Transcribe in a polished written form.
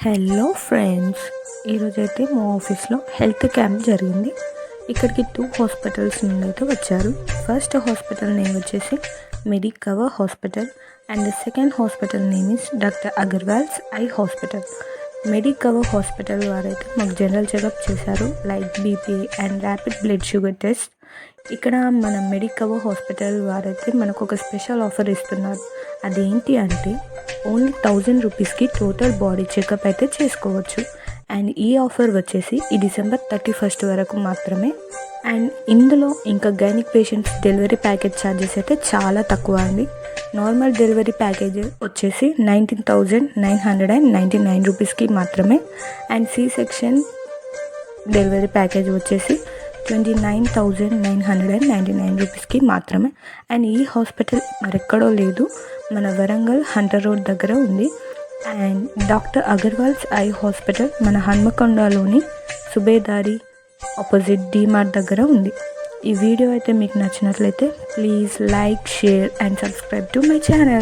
Hello friends, ఈరోజైతే మా ఆఫీస్లో హెల్త్ క్యాంప్ జరిగింది. ఇక్కడికి 2 హాస్పిటల్స్ నుండి అయితే వచ్చారు. ఫస్ట్ హాస్పిటల్ నేమ్ వచ్చేసి Medicover hospital and the second hospital name is doctor Agarwal's eye hospital. Medicover hospital వారైతే మాకు జనరల్ చెకప్ చేశారు, like BP and rapid blood sugar test. ఇక్కడ మన మెడికవర్ హాస్పిటల్ వారైతే మనకు ఒక స్పెషల్ ఆఫర్ ఇస్తున్నారు. అదేంటి అంటే ఓన్లీ 1000 రూపీస్కి టోటల్ బాడీ చెకప్ అయితే చేసుకోవచ్చు. అండ్ ఈ ఆఫర్ వచ్చేసి ఈ December 31 వరకు మాత్రమే. అండ్ ఇందులో ఇంకా gynaec patients delivery package charges అయితే చాలా తక్కువ అండి. నార్మల్ డెలివరీ ప్యాకేజ్ వచ్చేసి 19,999 రూపీస్కి మాత్రమే. And C section delivery package వచ్చేసి 29,999 రూపీస్కి మాత్రమే. అండ్ ఈ హాస్పిటల్ మరెక్కడో లేదు, మన వరంగల్ హంటర్ రోడ్ దగ్గర ఉంది. And doctor Agarwal's eye hospital మన హన్మకొండలోని సుబేదారి ఆపోజిట్ డీమార్ట్ దగ్గర ఉంది. ఈ వీడియో అయితే మీకు నచ్చినట్లయితే please like, share and subscribe to my channel.